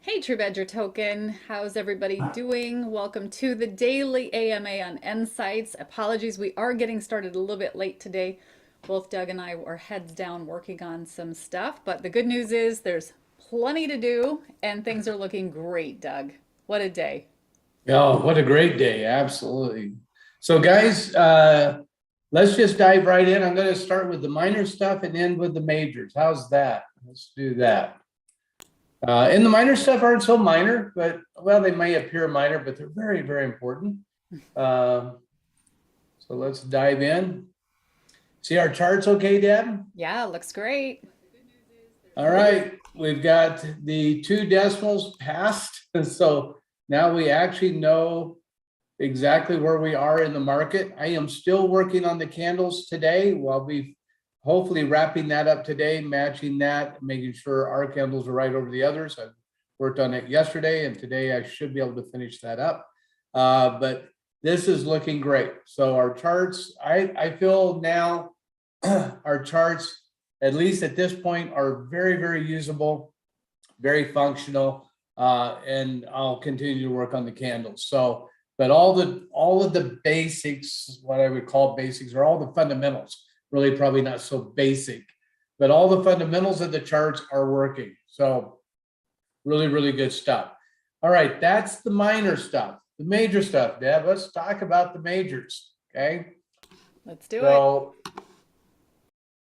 Hey, True Badger Token. How's everybody doing? Welcome to the daily AMA on nSights. Apologies, we are getting started a little bit late today. Both Doug and I were heads down working on some stuff, but the good news is there's plenty to do and things are looking great, Doug. What a day. Oh, what a great day. Absolutely. So guys, let's just dive right in. I'm going to start with the minor stuff and end with the majors. How's that? Let's do that. And the minor stuff aren't so minor, but well, they may appear minor, but they're very, very important. So let's dive in. See our charts okay, Deb? Yeah, looks great. All right. We've got the 2 decimals passed. So now we actually know exactly where we are in the market. I am still working on the candles today. We'll be hopefully wrapping that up today, matching that, making sure our candles are right over the others. I worked on it yesterday, and today I should be able to finish that up. But this is looking great. So our charts, I feel now our charts, at least at this point, are very, very usable, very functional, and I'll continue to work on the candles. So, but all of the basics, what I would call basics, are all the fundamentals. Really, probably not so basic, but all the fundamentals of the charts are working. So, really, really good stuff. All right, that's the minor stuff. The major stuff, Deb. Let's talk about the majors. Okay. Let's do it. So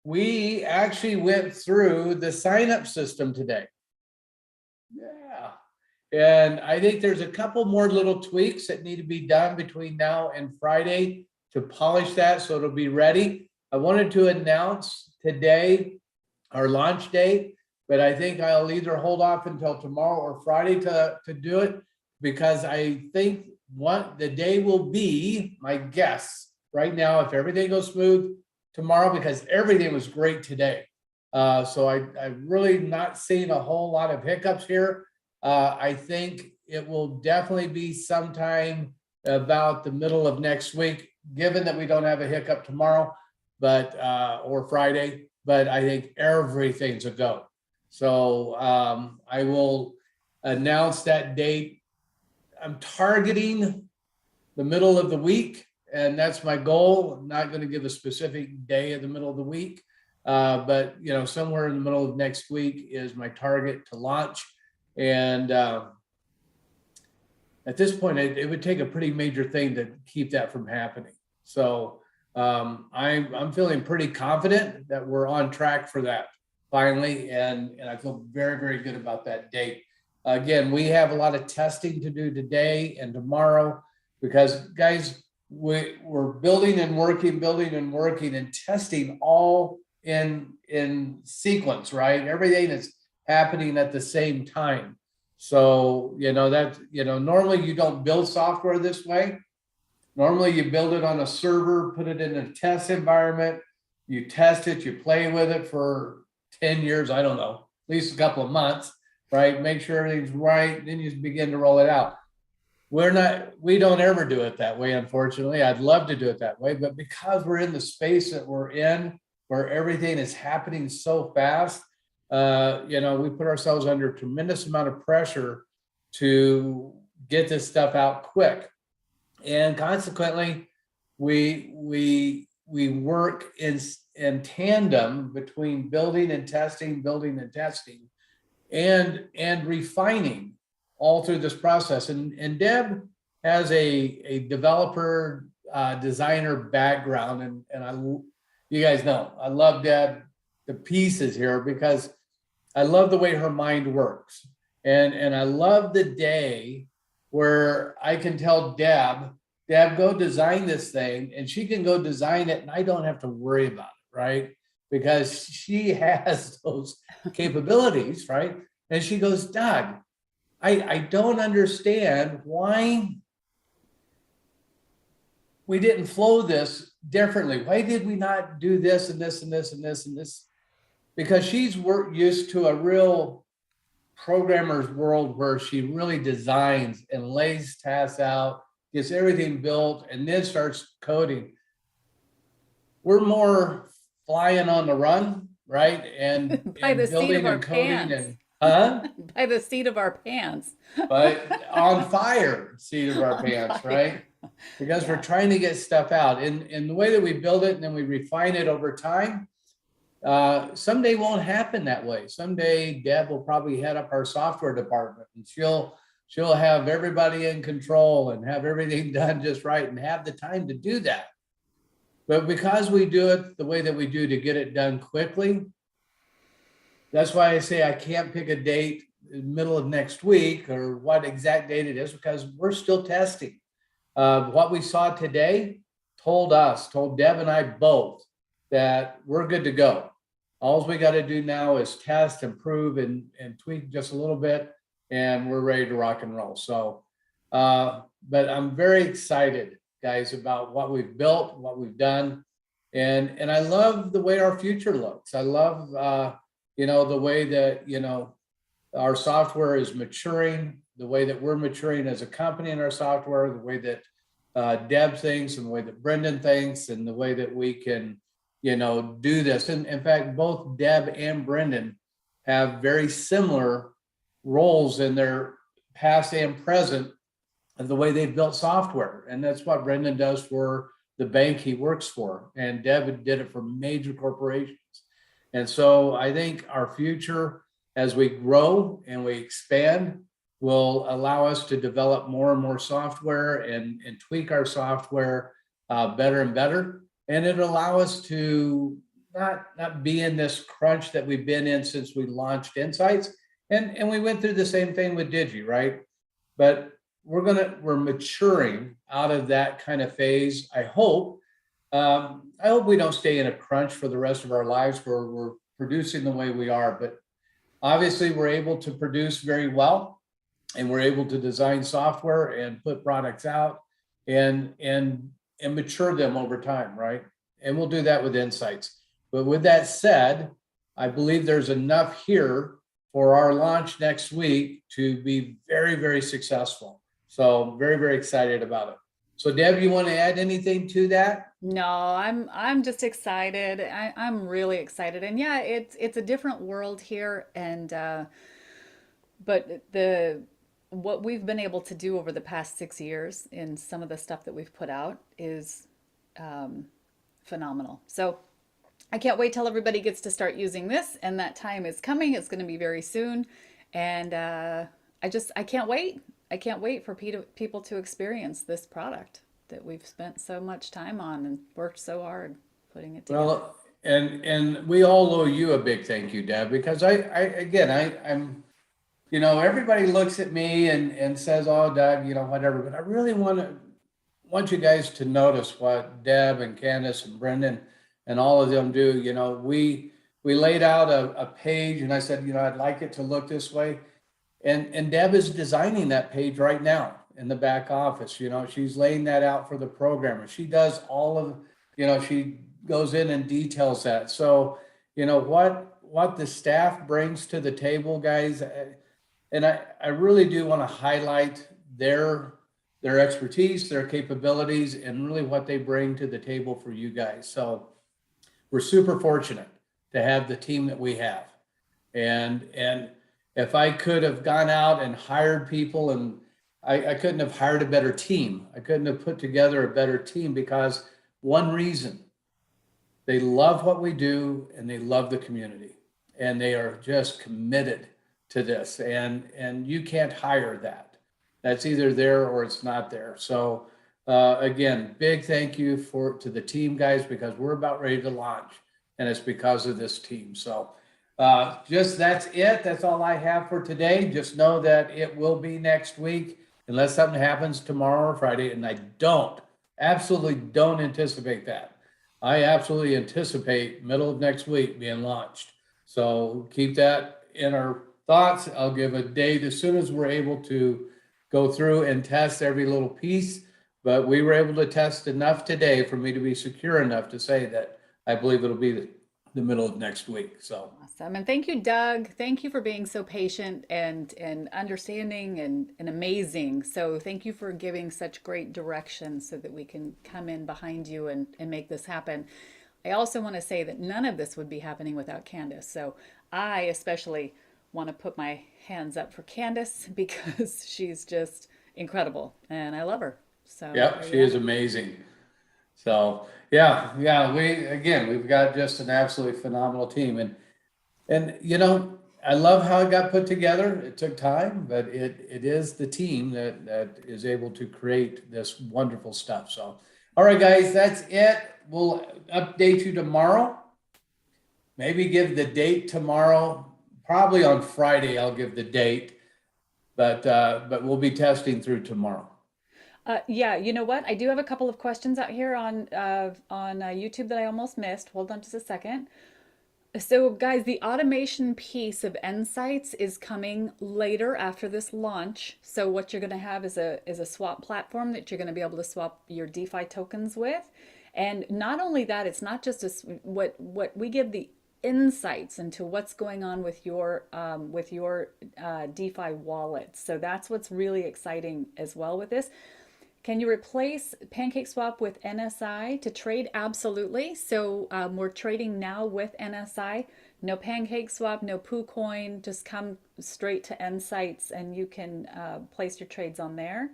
we actually went through the sign-up system today. Yeah. And I think there's a couple more little tweaks that need to be done between now and Friday to polish that so it'll be ready. I wanted to announce today our launch date, but I think I'll either hold off until tomorrow or Friday to do it, because I think what the day will be, my guess right now, if everything goes smooth, tomorrow, because everything was great today. So I'm really not seeing a whole lot of hiccups here. I think it will definitely be sometime about the middle of next week, given that we don't have a hiccup tomorrow, but or Friday, but I think everything's a go. So I will announce that date. I'm targeting the middle of the week, and that's my goal. I'm not going to give a specific day of the middle of the week, but somewhere in the middle of next week is my target to launch. And at this point, it would take a pretty major thing to keep that from happening. So I'm feeling pretty confident that we're on track for that finally, and I feel very, very good about that date. Again, we have a lot of testing to do today and tomorrow, because guys, we're building and working and testing all in sequence, right? Everything is happening at the same time. So normally you don't build software this way. Normally you build it on a server, put it in a test environment, you test it, you play with it for 10 years, I don't know, at least a couple of months, right? Make sure everything's right, then you begin to roll it out. We don't ever do it that way, unfortunately. I'd love to do it that way, but because we're in the space that we're in, where everything is happening so fast, we put ourselves under a tremendous amount of pressure to get this stuff out quick. And consequently, we work in tandem between building and testing, and refining all through this process. And Deb has a developer designer background, and you guys know I love Deb the pieces here, because I love the way her mind works, and I love the day where I can tell Deb, go design this thing, and she can go design it, and I don't have to worry about it, right? Because she has those capabilities, right? And she goes, Doug, I don't understand why we didn't flow this differently. Why did we not do this and this and this and this and this? Because she's used to a real programmer's world where she really designs and lays tasks out, gets everything built, and then starts coding. We're more flying on the run, right? And By the seat of building our and coding pants. Huh? By the seat of our pants. But on fire, seat of our On pants, fire. right? Because we're Yeah. trying to get stuff out. And the way that we build it and then we refine it over time, someday won't happen that way. Someday Deb will probably head up our software department and she'll have everybody in control and have everything done just right and have the time to do that. But because we do it the way that we do to get it done quickly, that's why I say I can't pick a date in the middle of next week or what exact date it is, because we're still testing. What we saw today told Deb and I both, that we're good to go. All we got to do now is test, improve, and tweak just a little bit, and we're ready to rock and roll. So, but I'm very excited, guys, about what we've built, what we've done, and I love the way our future looks. I love, the way that our software is maturing, the way that we're maturing as a company in our software, the way that Deb thinks, and the way that Brendan thinks, and the way that we can, do this. And in fact, both Deb and Brendan have very similar roles in their past and present of the way they've built software. And that's what Brendan does for the bank he works for. And Deb did it for major corporations. And so I think our future, as we grow and we expand, will allow us to develop more and more software and tweak our software better and better. And it'll allow us to not be in this crunch that we've been in since we launched nSights. And we went through the same thing with Digi, right? But we're maturing out of that kind of phase. I hope we don't stay in a crunch for the rest of our lives where we're producing the way we are. But obviously, we're able to produce very well, and we're able to design software and put products out and mature them over time, right? And we'll do that with nSights. But with that said, I believe there's enough here for our launch next week to be very, very successful. So very, very excited about it. So Deb, you want to add anything to that? No, I'm just excited. I'm really excited. And yeah, it's a different world here, and but the what we've been able to do over the past 6 years in some of the stuff that we've put out is phenomenal. So I can't wait till everybody gets to start using this, and that time is coming. It's going to be very soon, and I can't wait. I can't wait for people to experience this product that we've spent so much time on and worked so hard putting it together. Well, and we all owe you a big thank you, Deb, because I'm everybody looks at me and says, oh, Doug, whatever, but I really want you guys to notice what Deb and Candace and Brendan and all of them do. We laid out a page, and I said, I'd like it to look this way. And Deb is designing that page right now in the back office. She's laying that out for the programmer. She does all of, she goes in and details that. So, what the staff brings to the table, guys, and I really do want to highlight their expertise, their capabilities, and really what they bring to the table for you guys. So we're super fortunate to have the team that we have. And if I could have gone out and hired people, and I couldn't have hired a better team. I couldn't have put together a better team, because one reason: they love what we do and they love the community, and they are just committed to this. And you can't hire that. That's either there or it's not there. So again, big thank you to the team, guys, because we're about ready to launch, and it's because of this team. So that's it. That's all I have for today. Just know that it will be next week, unless something happens tomorrow or Friday. And I absolutely don't anticipate that. I absolutely anticipate middle of next week being launched. So keep that in our thoughts. I'll give a date as soon as we're able to go through and test every little piece. But we were able to test enough today for me to be secure enough to say that I believe it'll be the middle of next week. So Awesome. And thank you, Doug. Thank you for being so patient and understanding and amazing. So thank you for giving such great direction so that we can come in behind you and make this happen. I also want to say that none of this would be happening without Candace. So I especially want to put my hands up for Candace because she's just incredible and I love her. So Yep, there she you have is it. amazing. So yeah, we've got just an absolutely phenomenal team. And I love how it got put together. It took time, but it is the team that is able to create this wonderful stuff. So, all right, guys, that's it. We'll update you tomorrow. Maybe give the date tomorrow. Probably on Friday, I'll give the date, but we'll be testing through tomorrow. Yeah, you know what? I do have a couple of questions out here on YouTube that I almost missed. Hold on just a second. So, guys, the automation piece of nSights is coming later after this launch. So, what you're going to have is a swap platform that you're going to be able to swap your DeFi tokens with. And not only that, it's not just what we give the insights into what's going on with your DeFi wallets. So that's what's really exciting as well with this. Can you replace PancakeSwap with NSI to trade? Absolutely. So we're trading now with NSI. No PancakeSwap, no PooCoin. Just come straight to nSights and you can place your trades on there.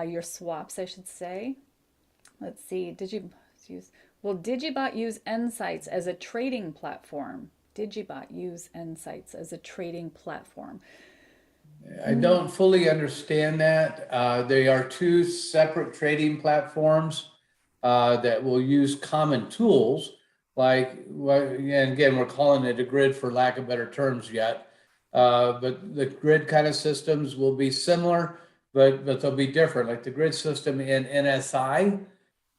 Your swaps, I should say. Let's see. Digibot use nSights as a trading platform? Digibot use nSights as a trading platform. I don't fully understand that. They are two separate trading platforms that will use common tools. And again, we're calling it a grid for lack of better terms yet. But the grid kind of systems will be similar, but they'll be different. Like the grid system in NSI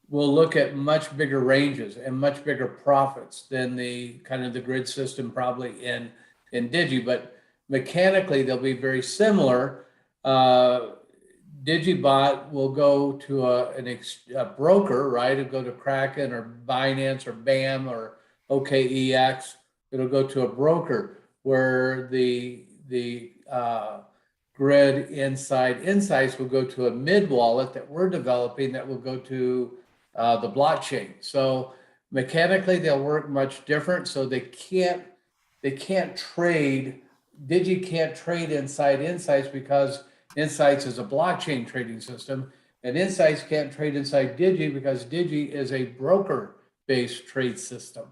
will look at much bigger ranges and much bigger profits than the kind of the grid system probably in Digi, but mechanically they'll be very similar. Digibot will go to a broker, right? It'll go to Kraken or Binance or BAM or OKEX. It'll go to a broker where the grid inside nSights will go to a mid wallet that we're developing that will go to the blockchain. So mechanically they'll work much different. So they can't trade. Digi can't trade inside nSights because nSights is a blockchain trading system, and nSights can't trade inside Digi because Digi is a broker-based trade system.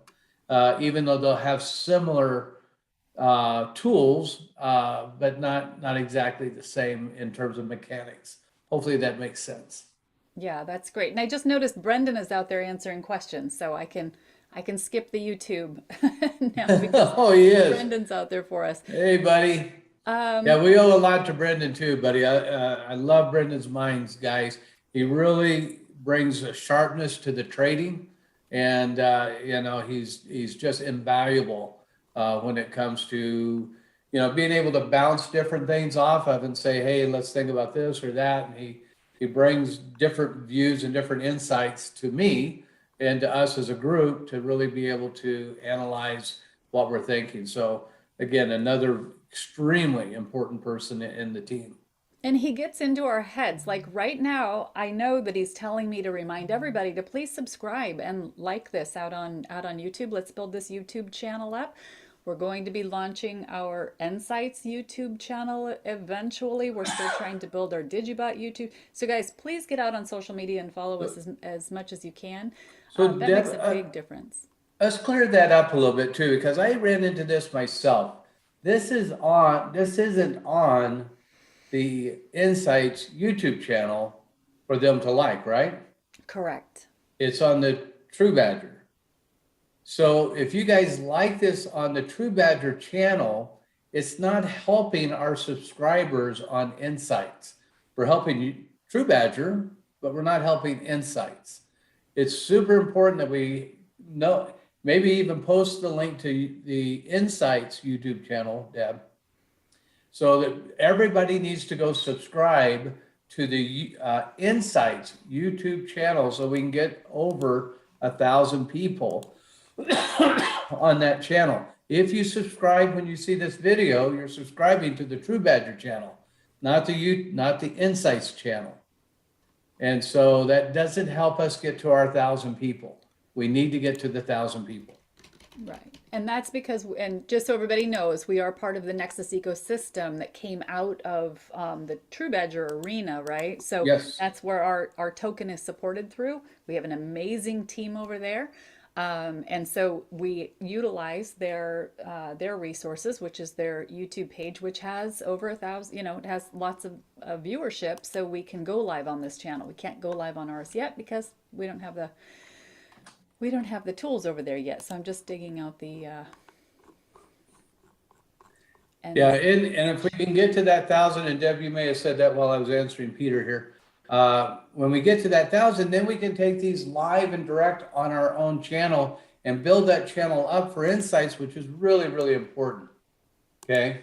Even though they'll have similar tools, but not exactly the same in terms of mechanics. Hopefully that makes sense. Yeah, that's great. And I just noticed Brendan is out there answering questions, so I can skip the YouTube now because Oh, he is. Brendan's out there for us. Hey, buddy. Yeah, we owe a lot to Brendan too, buddy. I love Brendan's minds, guys. He really brings a sharpness to the trading, and he's just invaluable when it comes to being able to bounce different things off of and say, hey, let's think about this or that. And he brings different views and different insights to me and to us as a group to really be able to analyze what we're thinking. So again, another extremely important person in the team. And he gets into our heads. Like right now, I know that he's telling me to remind everybody to please subscribe and like this out on YouTube. Let's build this YouTube channel up. We're going to be launching our nSights YouTube channel eventually. We're still trying to build our Digibot YouTube. So guys, please get out on social media and follow us as much as you can. So That Deb, makes a big difference. let's clear that up a little bit too, because I ran into this myself. This isn't on the nSights YouTube channel for them to like, right? Correct. It's on the True Badger. So if you guys like this on the True Badger channel, it's not helping our subscribers on nSights. We're helping True Badger, but we're not helping nSights. It's super important that we know, maybe even post the link to the nSights YouTube channel, Deb, so that everybody needs to go subscribe to the nSights YouTube channel so we can get over 1,000 people on that channel. If you subscribe when you see this video, you're subscribing to the True Badger channel, not the nSights channel. And so that doesn't help us get to our 1,000 people. We need to get to the 1,000 people. Right. And that's because, and just so everybody knows, we are part of the Nexus ecosystem that came out of the True Badger arena, right? So Yes. that's where our token is supported through. We have an amazing team over there. And so we utilize their resources, which is their YouTube page, which has over 1,000, it has lots of viewership. So we can go live on this channel. We can't go live on ours yet because we don't have the tools over there yet. So I'm just digging out the and Yeah, and if we can get to that 1,000, and Deb, you may have said that while I was answering Peter here. When we get to that 1,000, then we can take these live and direct on our own channel and build that channel up for insights, which is really, really important. Okay.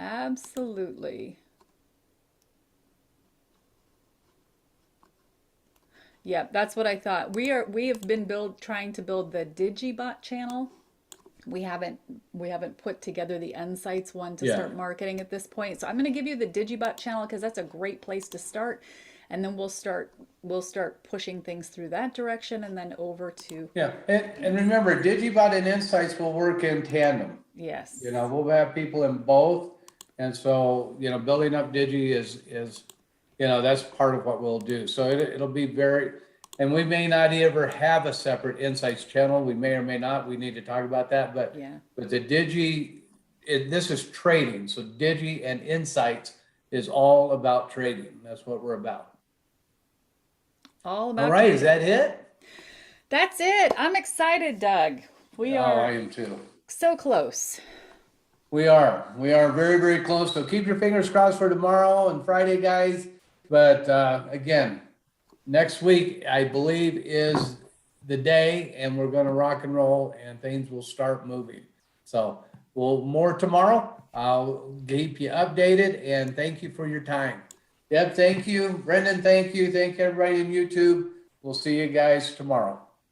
absolutely. Yeah, that's what I thought. We have been trying to build the Digibot channel. We haven't put together the nSights one to Yeah. start marketing at this point. So I'm going to give you the Digibot channel because that's a great place to start, and then we'll start pushing things through that direction, and then over to Yeah, and remember, Digibot and Insights will work in tandem. yes. We'll have people in both, and so building up Digi is that's part of what we'll do. So it'll be very, and we may not ever have a separate Insights channel. We may or may not. We need to talk about that. But Yeah. but the Digi, this is trading. So Digi and Insights is all about trading. That's what we're about. All about All right, is trading. that it? That's it. I'm excited, Doug. We Oh, are I am too. so close. We are very, very close. So keep your fingers crossed for tomorrow and Friday, guys. But again, next week, I believe, is the day, and we're going to rock and roll, and things will start moving. So more tomorrow. I'll keep you updated, and thank you for your time. Deb, thank you. Brendan, thank you. Thank everybody in YouTube. We'll see you guys tomorrow.